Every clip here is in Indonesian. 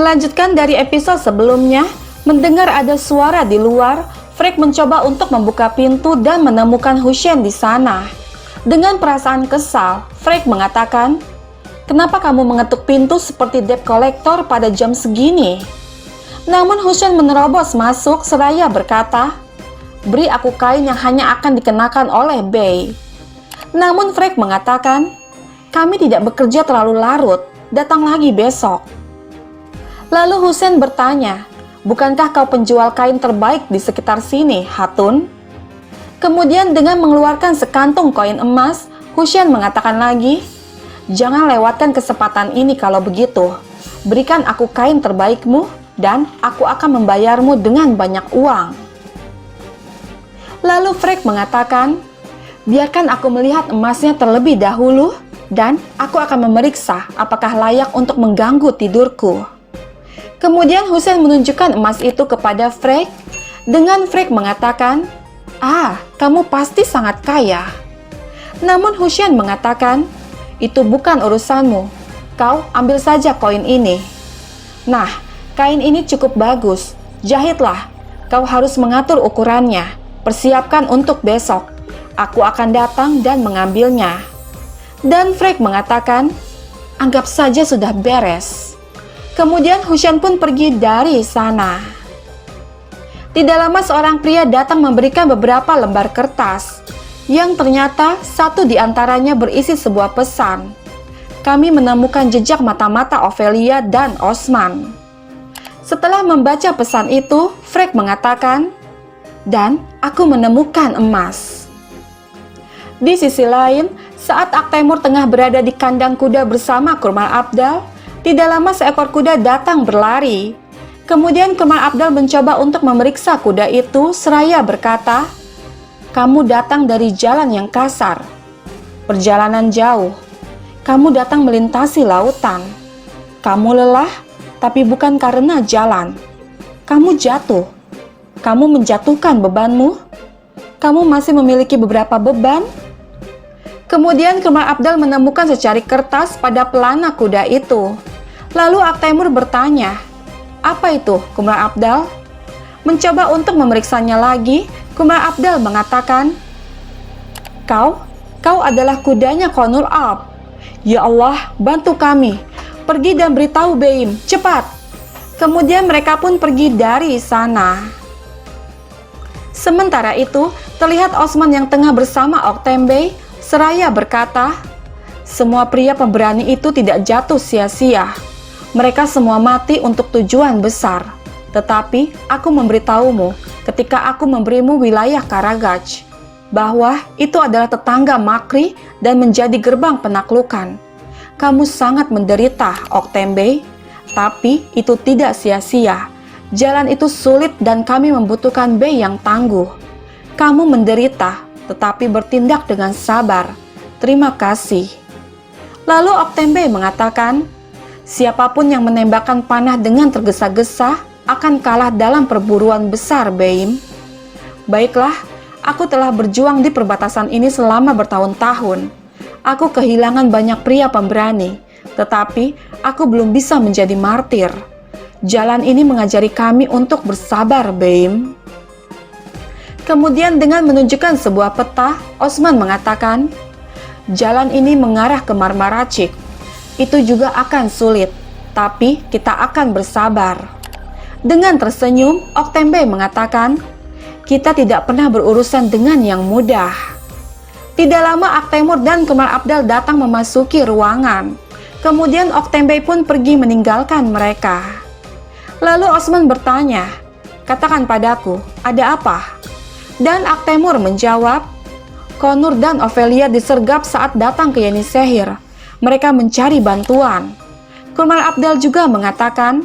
Melanjutkan dari episode sebelumnya, mendengar ada suara di luar, Frank mencoba untuk membuka pintu dan menemukan Hussein di sana. Dengan perasaan kesal, Frank mengatakan, "Kenapa kamu mengetuk pintu seperti debt collector pada jam segini?" Namun Hussein menerobos masuk seraya berkata, "Beri aku kain yang hanya akan dikenakan oleh Bey." Namun Frank mengatakan, "Kami tidak bekerja terlalu larut, datang lagi besok." Lalu Hussein bertanya, "Bukankah kau penjual kain terbaik di sekitar sini, Hatun?" Kemudian dengan mengeluarkan sekantung koin emas, Hussein mengatakan lagi, "Jangan lewatkan kesempatan ini kalau begitu. Berikan aku kain terbaikmu dan aku akan membayarmu dengan banyak uang." Lalu Frank mengatakan, "Biarkan aku melihat emasnya terlebih dahulu dan aku akan memeriksa apakah layak untuk mengganggu tidurku." Kemudian Hussein menunjukkan emas itu kepada Frank dengan Frank mengatakan, "Kamu pasti sangat kaya." Namun Hussein mengatakan, "Itu bukan urusanmu. Kau ambil saja koin ini. Nah, kain ini cukup bagus. Jahitlah. Kau harus mengatur ukurannya. Persiapkan untuk besok. Aku akan datang dan mengambilnya." Dan Frank mengatakan, "Anggap saja sudah beres." Kemudian Hussein pun pergi dari sana. Tidak lama seorang pria datang memberikan beberapa lembar kertas, yang ternyata satu di antaranya berisi sebuah pesan. "Kami menemukan jejak mata-mata Ophelia dan Osman." Setelah membaca pesan itu, Frank mengatakan, "Dan aku menemukan emas." Di sisi lain, saat Aktemur tengah berada di kandang kuda bersama Kurmal Abdal, tidak lama seekor kuda datang berlari. Kemudian Kurmal Abdal mencoba untuk memeriksa kuda itu seraya berkata, "Kamu datang dari jalan yang kasar, perjalanan jauh. Kamu datang melintasi lautan. Kamu lelah, tapi bukan karena jalan. Kamu jatuh. Kamu menjatuhkan bebanmu. Kamu masih memiliki beberapa beban." Kemudian Kurmal Abdal menemukan secari kertas pada pelana kuda itu. Lalu Aktemur bertanya, "Apa itu, Kurmal Abdal?" Mencoba untuk memeriksanya lagi, Kurmal Abdal mengatakan, Kau adalah kudanya Konur Alp. Ya Allah, bantu kami. Pergi dan beritahu Beim, cepat." Kemudian mereka pun pergi dari sana. Sementara itu, terlihat Osman yang tengah bersama Oktembe seraya berkata, "Semua pria pemberani itu tidak jatuh sia-sia. Mereka semua mati untuk tujuan besar. Tetapi aku memberitahumu ketika aku memberimu wilayah Karagaj, bahwa itu adalah tetangga Makri dan menjadi gerbang penaklukan. Kamu sangat menderita, Oktembe, tapi itu tidak sia-sia. Jalan itu sulit dan kami membutuhkan Bey yang tangguh. Kamu menderita, tetapi bertindak dengan sabar. Terima kasih." Lalu Oktembe mengatakan, "Siapapun yang menembakkan panah dengan tergesa-gesa akan kalah dalam perburuan besar, Beim. Baiklah, aku telah berjuang di perbatasan ini selama bertahun-tahun. Aku kehilangan banyak pria pemberani, tetapi aku belum bisa menjadi martir. Jalan ini mengajari kami untuk bersabar, Beim." Kemudian dengan menunjukkan sebuah peta, Osman mengatakan, "Jalan ini mengarah ke Marmaracik. Itu juga akan sulit, tapi kita akan bersabar." Dengan tersenyum, Oktembe mengatakan, "Kita tidak pernah berurusan dengan yang mudah." Tidak lama Aktemur dan Kurmal Abdal datang memasuki ruangan. Kemudian Oktembe pun pergi meninggalkan mereka. Lalu Osman bertanya, "Katakan padaku, ada apa?" Dan Aktemur menjawab, "Konur dan Ophelia disergap saat datang ke Yenisehir. Mereka mencari bantuan." Kurmal Abdal juga mengatakan,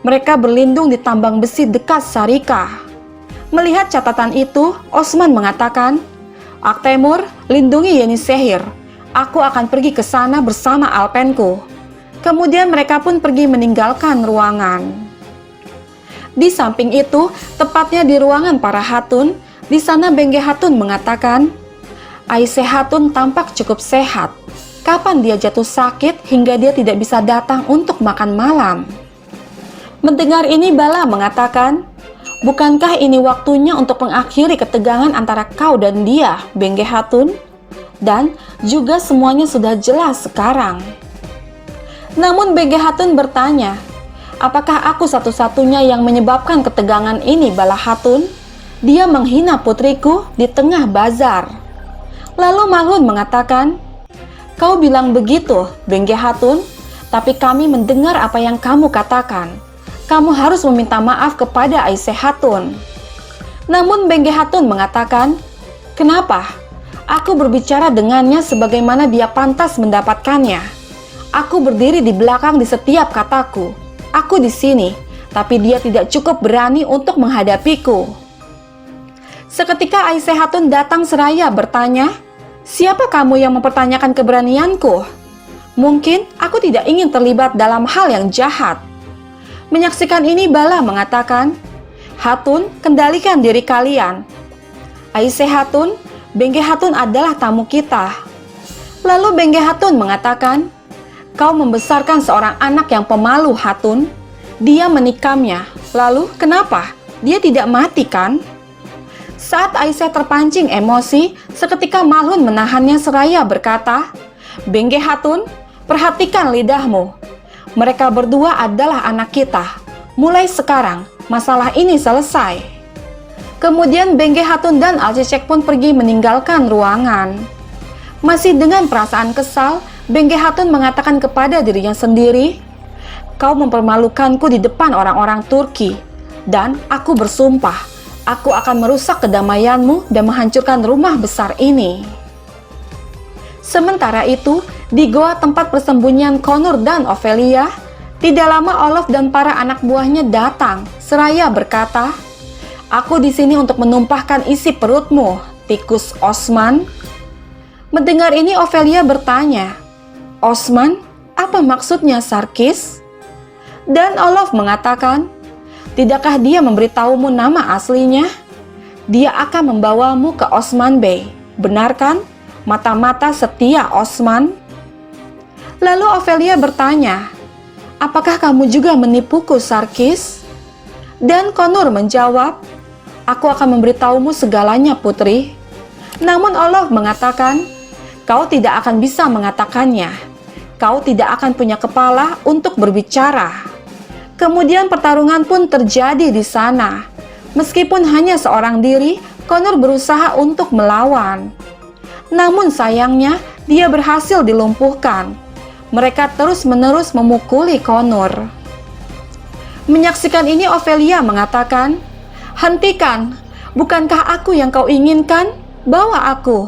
"Mereka berlindung di tambang besi dekat Sarika." Melihat catatan itu, Osman mengatakan, "Aktemur, lindungi Yenisehir. Aku akan pergi ke sana bersama Alpenku." Kemudian mereka pun pergi meninggalkan ruangan. Di samping itu, tepatnya di ruangan para Hatun, di sana Bengge Hatun mengatakan, "Aise Hatun tampak cukup sehat. Kapan dia jatuh sakit hingga dia tidak bisa datang untuk makan malam?" Mendengar ini Bala mengatakan, "Bukankah ini waktunya untuk mengakhiri ketegangan antara kau dan dia, Bengge Hatun? Dan juga semuanya sudah jelas sekarang." Namun Bengge Hatun bertanya, "Apakah aku satu-satunya yang menyebabkan ketegangan ini, Bala Hatun? Dia menghina putriku di tengah bazar." Lalu Mahlun mengatakan, "Kau bilang begitu, Bengge Hatun, tapi kami mendengar apa yang kamu katakan. Kamu harus meminta maaf kepada Aisyah Hatun." Namun Bengge Hatun mengatakan, "Kenapa? Aku berbicara dengannya sebagaimana dia pantas mendapatkannya. Aku berdiri di belakang di setiap kataku. Aku di sini, tapi dia tidak cukup berani untuk menghadapiku." Seketika Aisyah Hatun datang seraya bertanya, "Siapa kamu yang mempertanyakan keberanianku? Mungkin aku tidak ingin terlibat dalam hal yang jahat." Menyaksikan ini Bala mengatakan, "Hatun, kendalikan diri kalian. Aisyah Hatun, Bengge Hatun adalah tamu kita." Lalu Bengge Hatun mengatakan, "Kau membesarkan seorang anak yang pemalu, Hatun. Dia menikamnya. Lalu kenapa? Dia tidak mati kan?" Saat Aisyah terpancing emosi, seketika Mahlun menahannya seraya berkata, "Bengge Hatun, perhatikan lidahmu. Mereka berdua adalah anak kita. Mulai sekarang, masalah ini selesai." Kemudian Bengge Hatun dan Alcecek pun pergi meninggalkan ruangan. Masih dengan perasaan kesal, Bengge Hatun mengatakan kepada dirinya sendiri, "Kau mempermalukanku di depan orang-orang Turki, dan aku bersumpah, aku akan merusak kedamaianmu dan menghancurkan rumah besar ini." Sementara itu, di goa tempat persembunyian Connor dan Ophelia, tidak lama Olof dan para anak buahnya datang, seraya berkata, "Aku di sini untuk menumpahkan isi perutmu, tikus Osman." Mendengar ini Ophelia bertanya, "Osman, apa maksudnya Sarkis?" Dan Olof mengatakan, "Tidakkah dia memberitahumu nama aslinya? Dia akan membawamu ke Osman Bey, benar kan? Mata-mata setia Osman." Lalu Ophelia bertanya, "Apakah kamu juga menipuku, Sarkis?" Dan Connor menjawab, "Aku akan memberitahumu segalanya, putri." Namun Olof mengatakan, "Kau tidak akan bisa mengatakannya. Kau tidak akan punya kepala untuk berbicara." Kemudian pertarungan pun terjadi di sana. Meskipun hanya seorang diri, Connor berusaha untuk melawan. Namun sayangnya, dia berhasil dilumpuhkan. Mereka terus-menerus memukuli Connor. Menyaksikan ini Ophelia mengatakan, "Hentikan, bukankah aku yang kau inginkan? Bawa aku."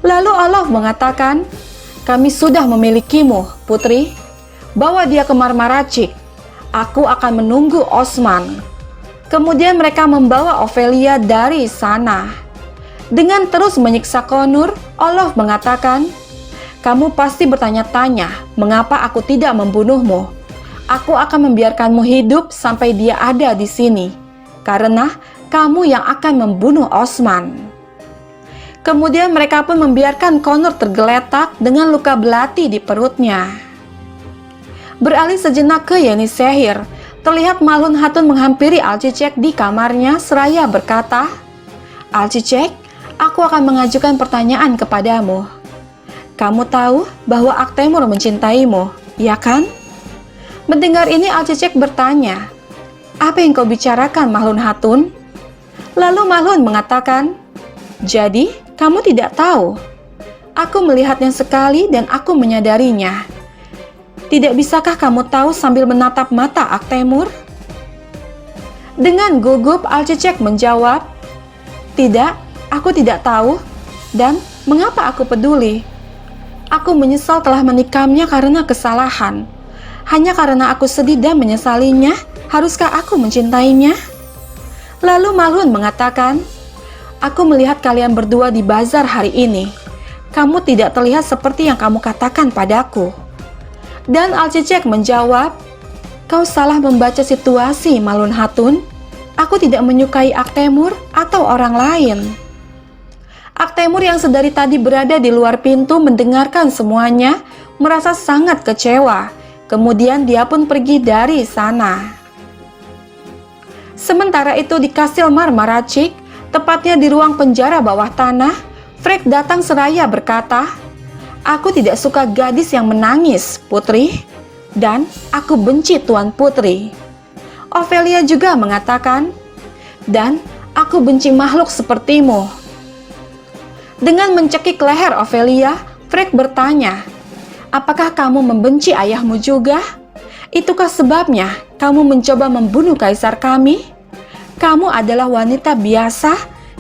Lalu Olof mengatakan, "Kami sudah memilikimu, putri. Bawa dia ke Marmaracik. Aku akan menunggu Osman." Kemudian mereka membawa Ophelia dari sana. Dengan terus menyiksa Connor, Olof mengatakan, "Kamu pasti bertanya-tanya mengapa aku tidak membunuhmu. Aku akan membiarkanmu hidup sampai dia ada di sini, karena kamu yang akan membunuh Osman." Kemudian mereka pun membiarkan Connor tergeletak dengan luka belati di perutnya. Beralih sejenak ke Yenisehir, terlihat Mahlun Hatun menghampiri Alcecek di kamarnya seraya berkata, "Alcecek, aku akan mengajukan pertanyaan kepadamu. Kamu tahu bahwa Aktemur mencintaimu, ya kan?" Mendengar ini Alcecek bertanya, "Apa yang kau bicarakan, Mahlun Hatun?" Lalu Mahlun mengatakan, "Jadi, kamu tidak tahu? Aku melihatnya sekali dan aku menyadarinya. Tidak bisakah kamu tahu sambil menatap mata Aktemur?" Dengan gugup Alcecek menjawab, "Tidak, aku tidak tahu. Dan mengapa aku peduli? Aku menyesal telah menikamnya karena kesalahan. Hanya karena aku sedih dan menyesalinya, haruskah aku mencintainya?" Lalu Mahlun mengatakan, "Aku melihat kalian berdua di bazar hari ini. Kamu tidak terlihat seperti yang kamu katakan padaku." Dan Alcecek menjawab, "Kau salah membaca situasi, Mahlun Hatun. Aku tidak menyukai Aktemur atau orang lain." Aktemur yang sedari tadi berada di luar pintu mendengarkan semuanya, merasa sangat kecewa. Kemudian dia pun pergi dari sana. Sementara itu di Kastil Marmaracik, tepatnya di ruang penjara bawah tanah, Frank datang seraya berkata, "Aku tidak suka gadis yang menangis, Putri, dan aku benci Tuan Putri." Ophelia juga mengatakan, "Dan aku benci makhluk sepertimu." Dengan mencekik leher Ophelia, Frank bertanya, "Apakah kamu membenci ayahmu juga? Itukah sebabnya kamu mencoba membunuh kaisar kami? Kamu adalah wanita biasa,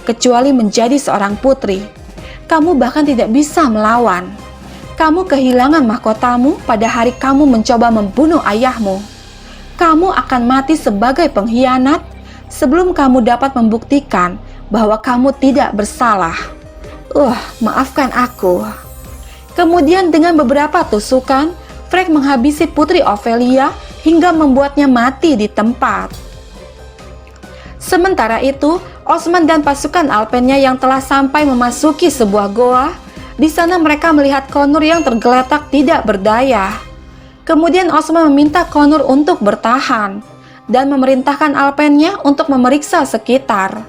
kecuali menjadi seorang putri. Kamu bahkan tidak bisa melawan. Kamu kehilangan mahkotamu pada hari kamu mencoba membunuh ayahmu. Kamu akan mati sebagai pengkhianat sebelum kamu dapat membuktikan bahwa kamu tidak bersalah. Maafkan aku." Kemudian dengan beberapa tusukan, Frank menghabisi Putri Ophelia hingga membuatnya mati di tempat. Sementara itu, Osman dan pasukan Alpennya yang telah sampai memasuki sebuah goa. Di sana mereka melihat Conor yang tergeletak tidak berdaya. Kemudian Osman meminta Conor untuk bertahan dan memerintahkan Alpennya untuk memeriksa sekitar.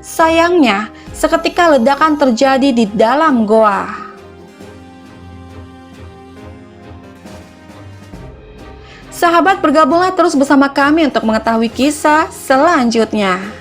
Sayangnya, seketika ledakan terjadi di dalam goa. Sahabat, bergabunglah terus bersama kami untuk mengetahui kisah selanjutnya.